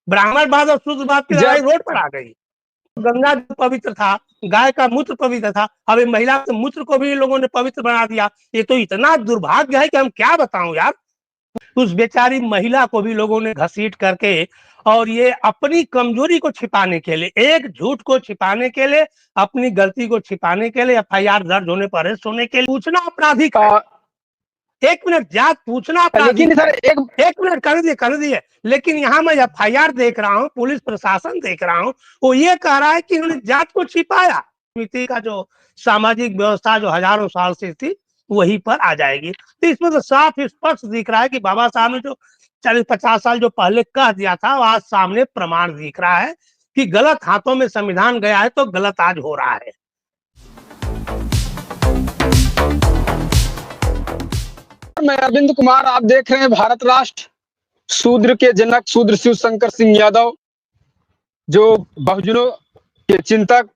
ब्राह्मणवाद और शूद्रवाद की लड़ाई रोड पर आ गई। गंगा जो पवित्र था, गाय का मूत्र पवित्र था, अब महिला के मूत्र को भी लोगों ने पवित्र बना दिया। ये तो इतना दुर्भाग्य है कि हम क्या बताऊं यार। उस बेचारी महिला को भी लोगों ने घसीट करके, और ये अपनी कमजोरी को छिपाने के लिए, एक झूठ को छिपाने के लिए, अपनी गलती को छिपाने के लिए, एफआईआर दर्ज होने पर अरेस्ट होने के लिए पूछना आपराधिक है। 1 मिनट, जात पूछना लेकिन आपराधिक सर है। 1 मिनट, कर दिए। लेकिन यहाँ मैं एफआईआर देख रहा हूँ, पुलिस प्रशासन देख रहा हूँ, वो ये कह रहा है कि उन्होंने जात को छिपाया। समिति का जो सामाजिक व्यवस्था जो हजारों साल से थी, वहीं पर आ जाएगी। तो इसमें तो साफ स्पष्ट दिख रहा है कि बाबा साहब ने जो 40-50 साल जो पहले कह दिया था, वो आज सामने प्रमाण दिख रहा है कि गलत हाथों में संविधान गया है, तो गलत आज हो रहा है। मैं अरविंद कुमार, आप देख रहे हैं भारत राष्ट्र। शूद्र के जनक शूद्र शिव शंकर सिंह यादव, जो बहुजनों के चिंतक,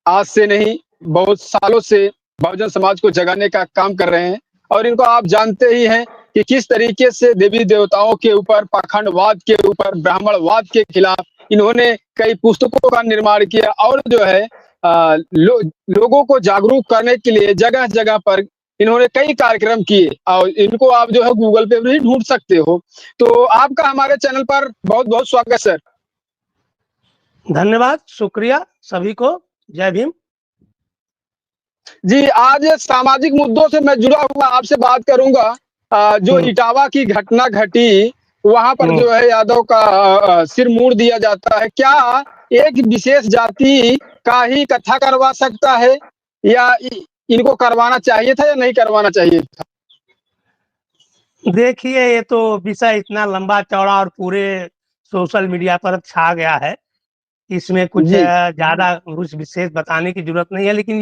आज से नहीं बहुत सालों से बहुजन समाज को जगाने का काम कर रहे हैं। और इनको आप जानते ही हैं कि किस तरीके से देवी देवताओं के ऊपर, पाखंडवाद के ऊपर, ब्राह्मणवाद के खिलाफ इन्होंने कई पुस्तकों का निर्माण किया। और जो है लोगों को जागरूक करने के लिए जगह जगह पर इन्होंने कई कार्यक्रम किए, और इनको आप जो है गूगल पे भी ढूंढ सकते हो। तो आपका हमारे चैनल पर बहुत बहुत स्वागत सर। धन्यवाद, शुक्रिया सभी को। जय भीम जी। आज सामाजिक मुद्दों से मैं जुड़ा हुआ आपसे बात करूंगा। जो इटावा की घटना घटी, वहां पर जो है यादव का सिर मोड़ दिया जाता है। क्या एक विशेष जाति का ही कथा करवा सकता है, या इनको करवाना चाहिए था या नहीं करवाना चाहिए था? देखिए, ये तो विषय इतना लंबा चौड़ा और पूरे सोशल मीडिया पर छा गया है। इसमें कुछ ज्यादा कुछ विशेष बताने की जरूरत नहीं है। लेकिन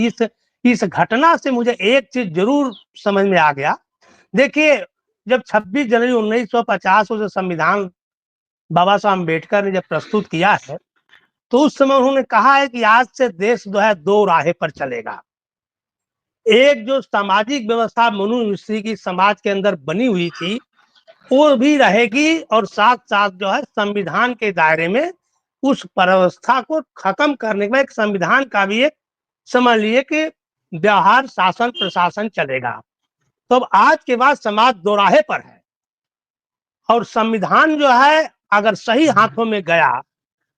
इस घटना से मुझे एक चीज जरूर समझ में आ गया। देखिए, जब 26 जनवरी 1950 को जो संविधान बाबा साहब अम्बेडकर ने जब प्रस्तुत किया है, तो उस समय उन्होंने कहा है कि आज से देश जो है 2 राहें पर चलेगा। एक जो सामाजिक व्यवस्था मनुष्य की समाज के अंदर बनी हुई थी, वो भी रहेगी, और साथ साथ जो है संविधान के दायरे में उस व्यवस्था को खत्म करने के बाद एक संविधान का भी एक, समझ लिए कि व्यवहार, शासन, प्रशासन चलेगा। तो अब आज के बाद समाज 2 राहे पर है, और संविधान जो है अगर सही हाथों में गया,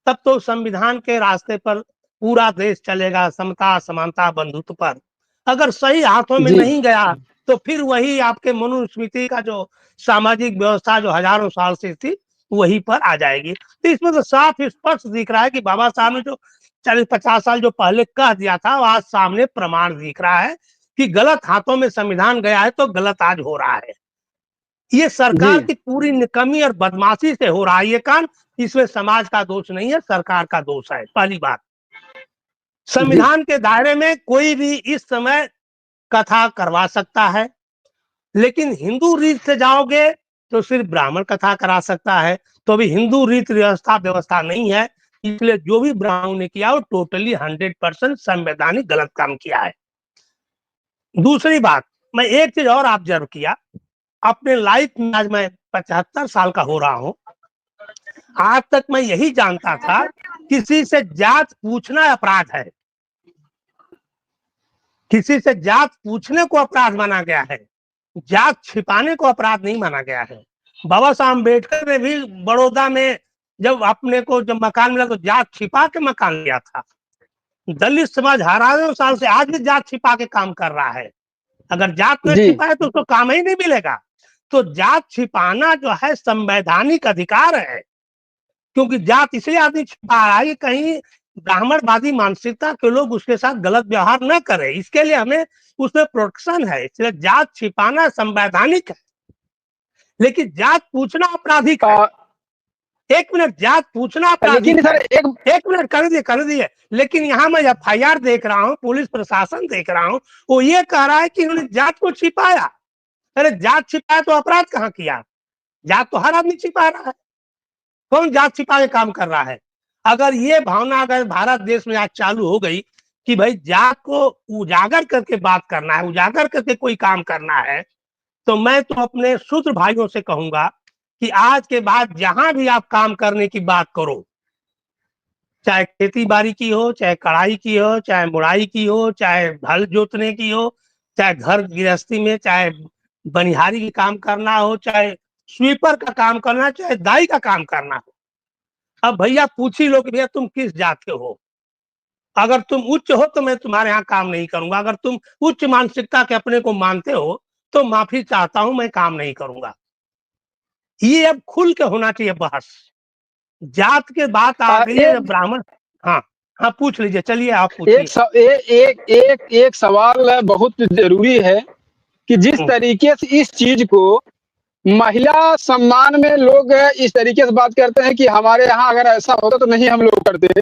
तब तो संविधान के रास्ते पर पूरा देश चलेगा, समता, समानता, बंधुत्व पर। अगर सही हाथों में नहीं गया, तो फिर वही आपके मनुस्मृति का जो सामाजिक व्यवस्था जो हजारों साल से थी, वहीं पर आ जाएगी। तो इसमें तो साफ स्पष्ट दिख रहा है कि बाबा साहब ने जो 40-50 साल जो पहले कह दिया था, वो आज सामने प्रमाण दिख रहा है कि गलत हाथों में संविधान गया है, तो गलत आज हो रहा है। ये सरकार की पूरी निकम्मी और बदमाशी से हो रहा है ये काम। इसमें समाज का दोष नहीं है, सरकार का दोष है। पहली बात, संविधान के दायरे में कोई भी इस समय कथा करवा सकता है, लेकिन हिंदू रीत से जाओगे तो सिर्फ ब्राह्मण कथा करा सकता है। तो अभी हिंदू रीत व्यवस्था नहीं है, इसलिए जो भी ब्राह्मण ने किया वो टोटली 100% संवैधानिक गलत काम किया है। दूसरी बात, मैं एक चीज और ऑब्जर्व किया अपने लाइफ में। आज मैं 75 साल का हो रहा हूं, आज तक मैं यही जानता था किसी से जात पूछना अपराध है, किसी से जात पूछने को अपराध माना गया है, जात छिपाने को अपराध नहीं माना गया है। बाबा साहब अम्बेडकर ने भी बड़ौदा में जब अपने को जब मकान मिला, तो जात छिपा के मकान लिया था। दलित समाज हजारों साल से आज भी जात छिपा के काम कर रहा है। अगर जात न छिपाए तो उसको काम ही नहीं मिलेगा। तो जात छिपाना जो है संवैधानिक अधिकार है, क्योंकि जात इसलिए आदमी छिपा रहा है कि कहीं ब्राह्मणवादी मानसिकता के लोग उसके साथ गलत व्यवहार न करें, इसके लिए हमें उसमें प्रोटेक्शन है। इसलिए जात छिपाना संवैधानिक है, लेकिन जात पूछना आपराधिक है। 1 मिनट, जात पूछना आपराधिक है। 1 मिनट, कर दिए। लेकिन यहाँ मैं एफआईआर देख रहा हूँ, पुलिस प्रशासन देख रहा हूँ, वो ये कह रहा है कि उन्होंने जात को छिपाया। अरे जात छिपाया तो अपराध कहाँ किया? जात तो हर आदमी छिपा रहा है, कौन जात छिपा के काम कर रहा है? अगर ये भावना अगर भारत देश में आज चालू हो गई कि भाई जात को उजागर करके बात करना है, उजागर करके कोई काम करना है, तो मैं तो अपने शूद्र भाइयों से कहूंगा कि आज के बाद जहां भी आप काम करने की बात करो, चाहे खेती बाड़ी की हो, चाहे कढ़ाई की हो, चाहे मुड़ाई की हो, चाहे हल जोतने की हो, चाहे घर गृहस्थी में, चाहे बनिहारी की काम करना हो, चाहे स्वीपर का काम करना, चाहे दाई का काम करना हो। अब भैया पूछ ही लो कि भैया तुम किस जात के हो। अगर तुम उच्च हो तो मैं तुम्हारे यहाँ काम नहीं करूंगा, अगर तुम उच्च मानसिकता के अपने को मानते हो तो माफी चाहता हूं, मैं काम नहीं करूंगा। ये अब खुल के होना चाहिए बहस। जात के बात आ गई है, जब एक ब्राह्मण। हाँ, हाँ पूछ लीजिए, चलिए आप एक पूछिए। स, ए, एक एक एक सवाल बहुत जरूरी है कि जिस हम्म, तरीके से इस चीज को महिला सम्मान में लोग इस तरीके से बात करते हैं कि हमारे यहाँ अगर ऐसा होता तो नहीं हम लोग करते।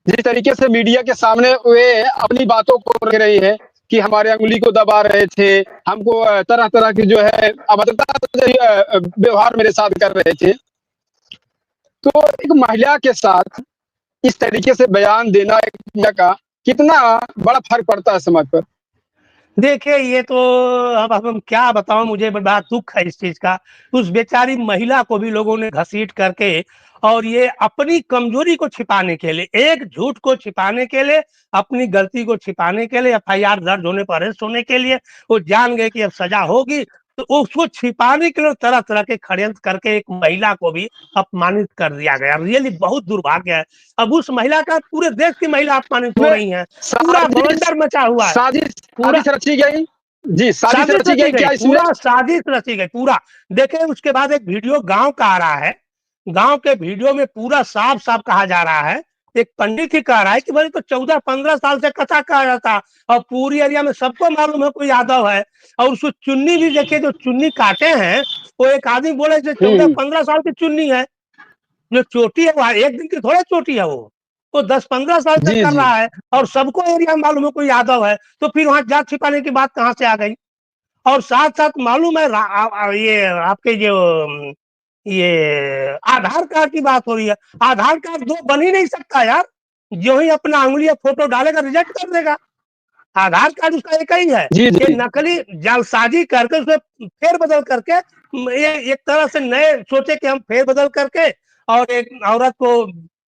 जिस तरीके से मीडिया के सामने वे अपनी बातों को रख रही है कि हमारे अंगुली को दबा रहे थे, हमको तरह तरह की जो है अभद्रता व्यवहार मेरे साथ कर रहे थे। तो एक महिला के साथ इस तरीके से बयान देना एक महिला का कितना बड़ा फर्क पड़ता है समाज पर। देखिए ये तो अब हम क्या बताऊं, मुझे बड़ा दुख है इस चीज का। उस बेचारी महिला को भी लोगों ने घसीट करके, और ये अपनी कमजोरी को छिपाने के लिए, एक झूठ को छिपाने के लिए, अपनी गलती को छिपाने के लिए, एफआईआर दर्ज होने पर अरेस्ट होने के लिए, वो जान गए कि अब सजा होगी, तो उसको छिपाने के लिए तरह तरह के षड्यंत्र करके एक महिला को भी अपमानित कर दिया गया। रियली बहुत दुर्भाग्य है। अब उस महिला का, पूरे देश की महिला अपमानित हो में रही है, पूरा साजिश बवंडर मचा हुआ है। साजिश पूरा साजिश रची गई। जी, साजिश साजिश रची रची गई गई, क्या इसमें? पूरा साजिश रची गई पूरा। देखे उसके बाद एक वीडियो गांव का आ रहा है, गांव के वीडियो में पूरा साफ साफ कहा जा रहा है, एक पंडित ही कह रहा है कि भाई तो 14-15 साल से कथा कहा जाता, और पूरी एरिया में सबको मालूम है कोई यादव है। और उसको चुन्नी भी देखिए, जो चुन्नी काटे हैं, वो एक आदमी बोले जो चौदह हम्म। पंद्रह साल की चुन्नी है। जो चोटी है वो एक दिन की थोड़ा चोटी है, वो 10-15 साल से जी कर जी रहा है, और सबको एरिया में मालूम है कोई यादव है। तो फिर वहां जात छिपाने की बात कहां से आ गई? और साथ साथ मालूम है ये आपके जो ये आधार कार्ड की बात हो रही है, आधार कार्ड दो बन ही नहीं सकता यार। जो ही अपना उंगली फोटो डालेगा रिजेक्ट कर देगा। आधार कार्ड उसका एक ही है। जी ये जी नकली जालसाजी करके उसे फेर बदल करके, ये एक तरह से नए सोचे कि हम फेर बदल करके और एक औरत को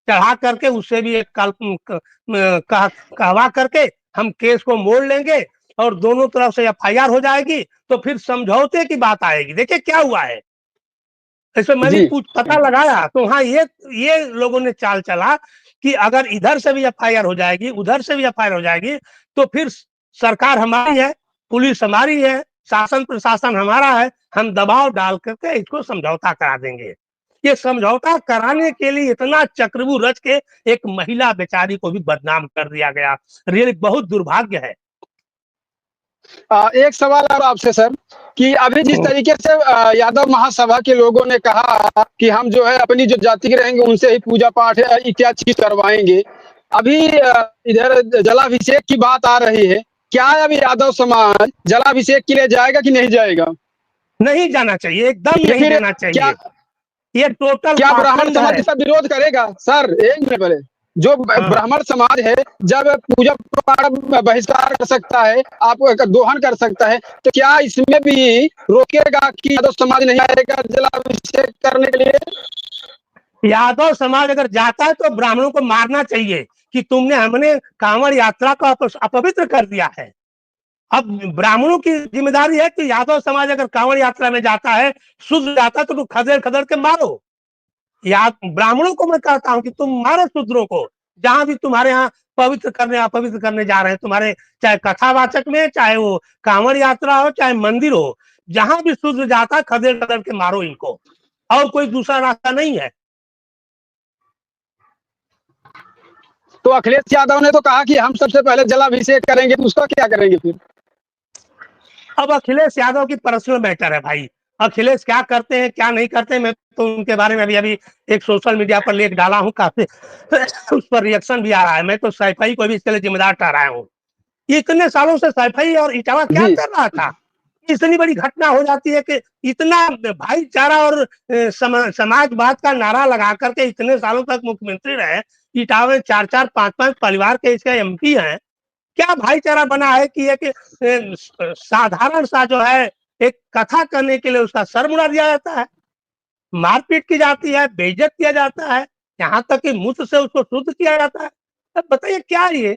चढ़ा करके उससे भी एक कहवा करके हम केस को मोड़ लेंगे, और दोनों तरफ से एफआईआर हो जाएगी, तो फिर समझौते की बात आएगी। देखिए क्या हुआ है, इसमें मैं भी जी पूछ पता लगाया तो हाँ, ये लोगों ने चाल चला कि अगर इधर से भी एफआईआर हो जाएगी, उधर से भी एफआईआर हो जाएगी, तो फिर सरकार हमारी है, पुलिस हमारी है, शासन प्रशासन हमारा है, हम दबाव डाल करके इसको समझौता करा देंगे। ये समझौता कराने के लिए इतना चक्रव्यूह रच के एक महिला बेचारी को भी बदनाम कर दिया गया। रियली बहुत दुर्भाग्य है। एक सवाल और आपसे सर कि अभी जिस तरीके से यादव महासभा के लोगों ने कहा कि हम जो है अपनी जो जाति के रहेंगे उनसे ही पूजा पाठ इत्यादि चीज करवाएंगे। अभी इधर जलाभिषेक की बात आ रही है। क्या अभी यादव समाज जलाभिषेक के लिए जाएगा कि नहीं जाएगा? नहीं जाना चाहिए, एकदम या नहीं फिर जाना क्या चाहिए। ये टोटल क्या ब्राह्मण पाखंड समाज है। इसका विरोध करेगा? सर एक मिनट पहले, जो हाँ, ब्राह्मण समाज है जब पूजा पाठ बहिष्कार कर सकता है, आप दोहन कर सकता है, तो क्या इसमें भी रोकेगा कि यादव समाज नहीं आएगा जलाभिषेक करने के लिए? यादव समाज अगर जाता है तो ब्राह्मणों को मारना चाहिए कि तुमने हमने कांवड़ यात्रा को अपवित्र कर दिया है। अब ब्राह्मणों की जिम्मेदारी है कि यादव समाज अगर कांवड़ यात्रा में जाता है, शुद्ध जाता है, तो तुम खदेड़ खदेड़ के मारो। या ब्राह्मणों को मैं कहता हूं कि तुम मारो शूद्रों को, जहां भी तुम्हारे यहाँ पवित्र करने अपवित्र करने जा रहे हैं तुम्हारे, चाहे कथावाचक में, चाहे वो कांवड़ यात्रा हो, चाहे मंदिर हो, जहां भी शूद्र जाता है खदेड़ खदेड़ के मारो इनको। और कोई दूसरा रास्ता नहीं है। तो अखिलेश यादव ने तो कहा कि हम सबसे पहले जलाभिषेक करेंगे, तो उसका क्या करेंगे फिर? अब अखिलेश यादव की पर्सनल मैटर है भाई। अखिलेश क्या करते हैं क्या नहीं करते, मैं तो उनके बारे में अभी अभी एक सोशल मीडिया पर लेख डाला हूँ, काफी उस पर रिएक्शन भी आ रहा है। मैं तो सैफई को भी इसके लिए जिम्मेदार ठहराया हूँ। इतने सालों से सैफई और इटावा क्या जी कर रहा था? इतनी बड़ी घटना हो जाती है कि इतना भाईचारा और समाजवाद का नारा लगा करके इतने सालों तक मुख्यमंत्री रहे। इटावा में 4-4, 5-5 परिवार के इसके एमपी हैं। क्या भाईचारा बना है कि एक साधारण सा जो है, एक कथा करने के लिए उसका सर मुड़ा दिया जाता है। मारपीट की जाती है, बेइज्जत किया जाता है, यहाँ तक कि मूत्र से उसको शुद्ध किया जाता है। अब बताइए क्या ये?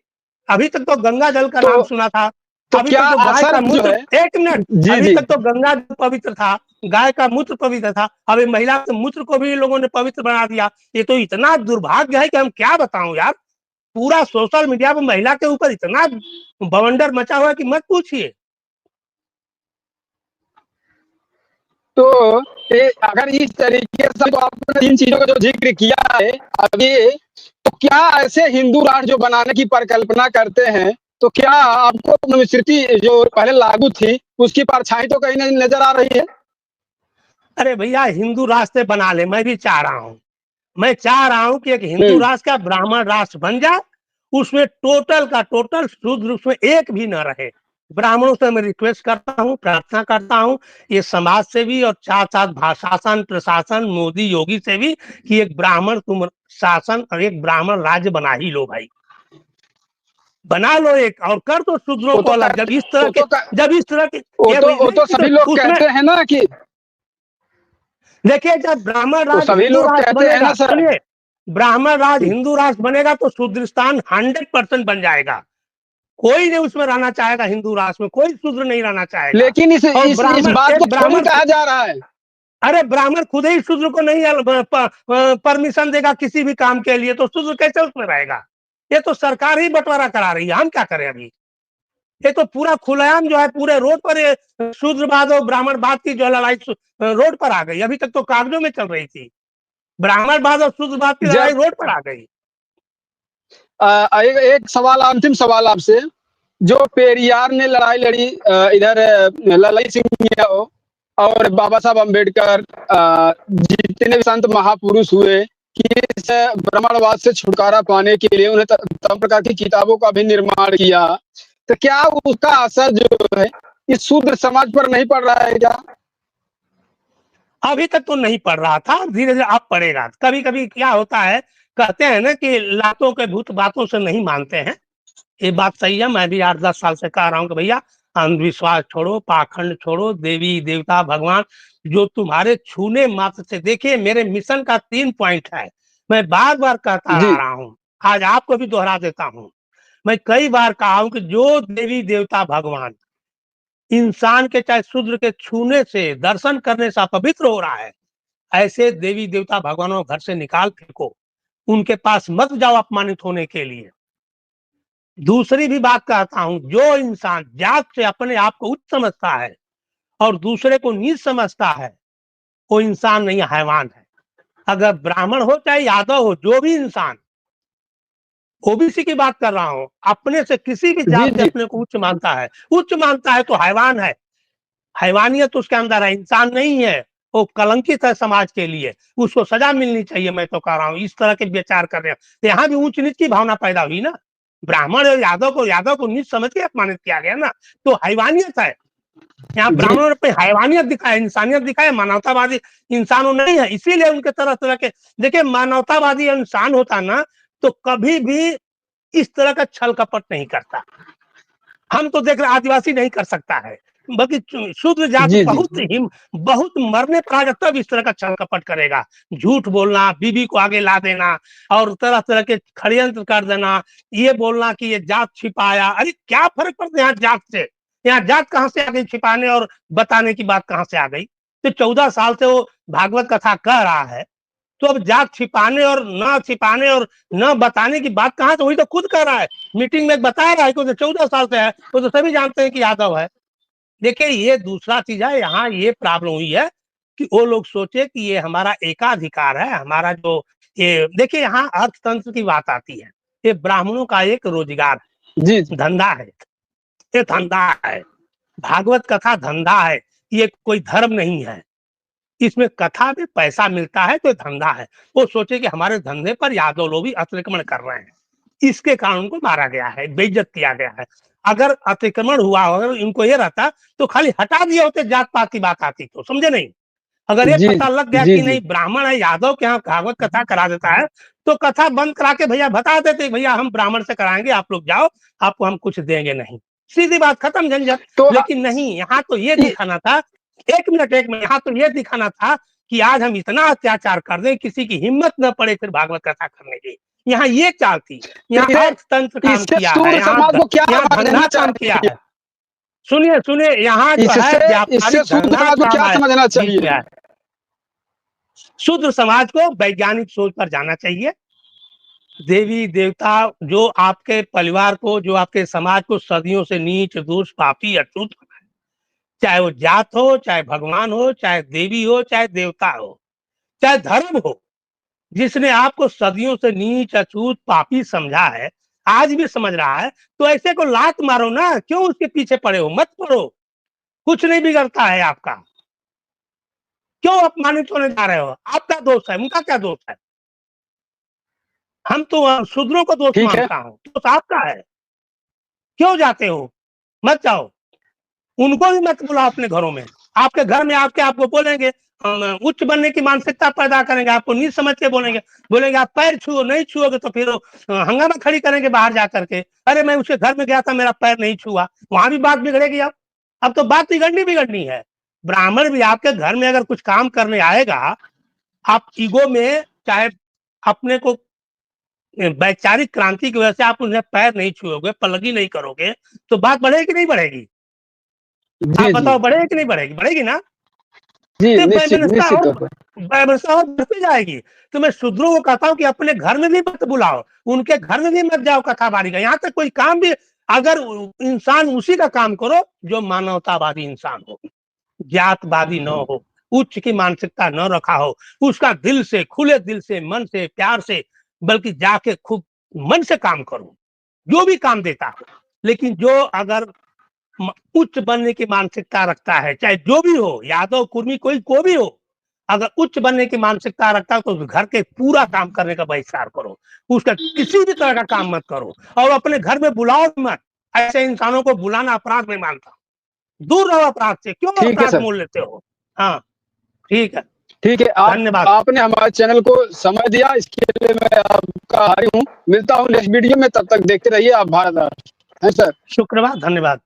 अभी तक तो गंगा जल का तो नाम सुना था, तो अभी क्या तक तो गाय असर का जो मूत्र, है। एक मिनट, जी अभी जी। तक तो गंगा जल पवित्र था, गाय का मूत्र पवित्र था, अभी महिला के मूत्र को भी लोगों ने पवित्र बना दिया। ये तो इतना दुर्भाग्य है कि हम क्या बताऊं यार। पूरा सोशल मीडिया पर महिला के ऊपर इतना बवंडर मचा हुआ है कि मत पूछिए। तो अगर इस तरीके से तो आपने इन चीजों का जो जिक्र किया है अभी, तो क्या ऐसे हिंदू राष्ट्र जो बनाने की परिकल्पना करते हैं, तो क्या आपको मनुस्मृति जो पहले लागू थी उसकी परछाई तो कहीं नहीं नजर आ रही है? अरे भैया हिंदू राष्ट्र बना ले, मैं भी चाह रहा हूँ। मैं चाह रहा हूं कि एक हिंदू हम्म। राष्ट्र का ब्राह्मण राष्ट्र बन जाए, उसमें टोटल का टोटल शूद्र उसमें एक भी न रहे। ब्राह्मणों से मैं रिक्वेस्ट करता हूं, प्रार्थना करता हूं, ये समाज से भी और साथ साथ शासन प्रशासन मोदी योगी से भी, कि एक ब्राह्मण तुम शासन और एक ब्राह्मण राज्य बना ही लो भाई, बना लो एक, और कर दो शूद्रों वो को तो अलग। कर, वो तो कर, जब इस तरह के ये वो नहीं, तो सभी लोग उसमें कहते हैं ना कि, देखिए जब ब्राह्मण वो राज सभी हिंदू लोग राष्ट्र कहते हैं बनेगा, ना सर। सुनिए, ब्राह्मण राज हिंदू राष्ट्र बनेगा तो शूद्रस्तान 100% बन जाएगा। कोई नहीं उसमें रहना चाहेगा, हिंदू राष्ट्र में कोई शूद्र नहीं रहना चाहेगा। लेकिन और इस ब्राह्मण, बात को एक थोड़ी ब्राह्मण, कहा जा रहा है। अरे ब्राह्मण खुद ही शूद्र को नहीं परमिशन देगा किसी भी काम के लिए, तो शूद्र कैसे उसमें रहेगा? ये तो सरकार ही बंटवारा करा रही है, हम क्या करें अभी? ये तो पूरा खुलेआम जो है पूरे रोड पर ये शूद्रवाद और ब्राह्मणवाद की जो लड़ाई रोड पर आ गई। अभी तक तो कागजों में चल रही थी, ब्राह्मणवाद और शूद्रवाद की लड़ाई जब रोड पर आ गई। एक सवाल, अंतिम सवाल आपसे, जो पेरियार ने लड़ाई लड़ी, इधर ललाई सिंह यादव और बाबा साहब अम्बेडकर, जितने भी संत महापुरुष हुए कि इस ब्राह्मणवाद से छुटकारा पाने के लिए उन्हें तमाम प्रकार की किताबों का भी निर्माण किया, तो क्या उसका असर जो है इस शूद्र समाज पर नहीं पड़ रहा है क्या? अभी तक तो नहीं पड़ रहा था, धीरे धीरे अब पड़ेगा। कभी कभी क्या होता है, कहते हैं ना कि लातों के भूत बातों से नहीं मानते हैं। ये बात सही है, मैं भी 8-10 साल से कह रहा हूँ कि भैया अंधविश्वास छोड़ो, पाखंड छोड़ो, देवी देवता भगवान जो तुम्हारे छूने मात्र से, देखिए मेरे मिशन का 3 पॉइंट है, मैं बार बार कहता जी आ रहा हूँ, आज आपको भी दोहरा देता हूँ। मैं कई बार कहा हूं कि जो देवी देवता भगवान इंसान के चाहे शूद्र के छूने से दर्शन करने से अपवित्र हो रहा है, ऐसे देवी देवता भगवानों को घर से निकाल फेंको, उनके पास मत जाओ अपमानित होने के लिए। दूसरी भी बात कहता हूं, जो इंसान जात से अपने आप को उच्च समझता है और दूसरे को नीच समझता है, वो इंसान नहीं, हैवान है। अगर ब्राह्मण हो चाहे यादव हो, जो भी इंसान, ओबीसी की बात कर रहा हूं, अपने से किसी भी जी जात से जी। अपने को उच्च मानता है तो हैवान है। हैवानियत उसके अंदर है, इंसान नहीं है। वो कलंकित है समाज के लिए, उसको सजा मिलनी चाहिए। मैं तो कह रहा हूँ इस तरह के विचार कर रहे हैं तो यहाँ भी ऊंच नीच की भावना पैदा हुई ना। ब्राह्मण और यादव को नीच समझ के अपमानित किया गया ना, तो हैवानियत है। यहाँ जी ब्राह्मणों ने हैवानियत दिखाया, इंसानियत दिखाया, मानवतावादी इंसानों नहीं है, इसीलिए उनके तरह तरह के, देखिए मानवतावादी इंसान होता ना तो कभी भी इस तरह का छल कपट नहीं करता। हम तो देख रहे आदिवासी नहीं कर सकता है, बल्कि शूद्र जात जी। जी बहुत मरने पर आ तब इस तरह का छल कपट करेगा। झूठ बोलना, बीबी को आगे ला देना और तरह तरह के षड्यंत्र कर देना, ये बोलना कि ये जात छिपाया। अरे क्या फर्क पड़ता है यहाँ जात से? यहाँ जात कहाँ से आ गई छिपाने और बताने की बात कहाँ से आ गई? तो 14 साल से वो भागवत कथा कह रहा है, तो अब जात छिपाने और न छिपाने और न बताने की बात कहां से? वही तो खुद कह रहा है, मीटिंग में बता रहा है कि 14 साल से है, वो तो सभी जानते हैं कि यादव है। देखिए ये दूसरा चीज है, यहाँ ये प्रॉब्लम हुई है कि वो लोग सोचे कि ये हमारा एकाधिकार है, हमारा जो ये, देखिए यहाँ अर्थतंत्र की बात आती है, ये ब्राह्मणों का एक रोजगार जी है, धंधा है, ये धंधा है, भागवत कथा धंधा है, ये कोई धर्म नहीं है। इसमें कथा में पैसा मिलता है तो धंधा है। वो सोचे कि हमारे धंधे पर यादव लोग भी अतिक्रमण कर रहे हैं, इसके कारण उनको मारा गया है, बेइज्जत किया गया है। अगर अतिक्रमण हुआ, अगर इनको ये रहता तो खाली हटा दिए होते, जात पात की बात आती तो, समझे नहीं? अगर ये जी पता लग गया जी। कि जी नहीं ब्राह्मण है, यादव के यहाँ भागवत कथा करा देता है, तो कथा बंद करा के भैया बता देते भैया हम ब्राह्मण से कराएंगे, आप लोग जाओ, आपको हम कुछ देंगे नहीं, सीधी बात खत्म, झंझट। तो लेकिन नहीं, यहाँ तो ये दिखाना था, एक मिनट, यहाँ तो ये दिखाना था कि आज हम इतना अत्याचार कर दें, किसी की हिम्मत न पड़े फिर भागवत कथा करने की। यहाँ ये चाल थी, यहाँ अर्थतंत्र काम किया है, यहाँ धंधा काम किया है। सुनिए सुनिए, यहाँ जो है व्यापारिक धंधा काम समझना चाहिए। शूद्र समाज को वैज्ञानिक सोच पर जाना चाहिए। देवी देवता जो आपके परिवार को, जो आपके समाज को सदियों से नीच, दुष्ट, पापी, अछूत, चाहे वो जात हो, चाहे भगवान हो, चाहे देवी हो, चाहे देवता हो, चाहे धर्म हो, जिसने आपको सदियों से नीच, अछूत, पापी समझा है, आज भी समझ रहा है, तो ऐसे को लात मारो ना, क्यों उसके पीछे पड़े हो? मत पड़ो, कुछ नहीं बिगड़ता है आपका। क्यों अपमानित होने जा रहे हो? आपका दोष है, उनका क्या दोष है? हम तो शूद्रों को दोष मानता हूँ, दोष आपका है। क्यों जाते हो? मत जाओ, उनको भी मत बुलाओ अपने घरों में। आपके घर में आपके आपको बोलेंगे, उच्च बनने की मानसिकता पैदा करेंगे, आपको नीच समझ के बोलेंगे आप पैर छुओ, नहीं छुओगे तो फिर हंगामा खड़ी करेंगे बाहर जा करके। अरे मैं उसके घर में गया था, मेरा पैर नहीं छुआ, वहां भी बात बिगड़ेगी। अब तो बात बिगड़नी है। ब्राह्मण भी आपके घर में अगर कुछ काम करने आएगा, आप ईगो में, चाहे अपने को वैचारिक क्रांति की वजह से आप उन्हें पैर नहीं छुओगे, पलगी नहीं करोगे, तो बात बढ़ेगी कि नहीं बढ़ेगी? आप बताओ, बढ़ेगी कि नहीं बढ़ेगी? बढ़ेगी ना। व्यवस्था और बढ़ती जाएगी। तो मैं शूद्रों को कहता हूँ कि अपने घर में भी मत बुलाओ, उनके घर में भी मत जाओ कथावारी का। यहाँ तक कोई काम भी अगर इंसान उसी का काम करो जो मानवतावादी इंसान हो, जातवादी न हो, उच्च की मानसिकता न रखा हो, उसका दिल से, खुले दिल से, मन से, प्यार से, बल्कि जाके खूब मन से काम करो, जो भी काम देता हो। लेकिन जो अगर उच्च बनने की मानसिकता रखता है, चाहे जो भी हो, यादव, कुर्मी, को भी हो, अगर उच्च बनने की मानसिकता रखता है तो उस घर के पूरा काम करने का बहिष्कार करो, उसका किसी भी तरह का काम मत करो, और अपने घर में बुलाओ मत। ऐसे इंसानों को बुलाना अपराध में मानता, दूर रहो अपराध से। क्यों अपराध मोल लेते हो? हाँ, ठीक है, धन्यवाद। आपने हमारे चैनल को समय दिया, इसके लिए मैं आपका आभारी हूँ। मिलता हूँ नेक्स्ट वीडियो में, तब तक देखते रहिए आप भारत राष्ट्र। सर, शुक्रवार, धन्यवाद।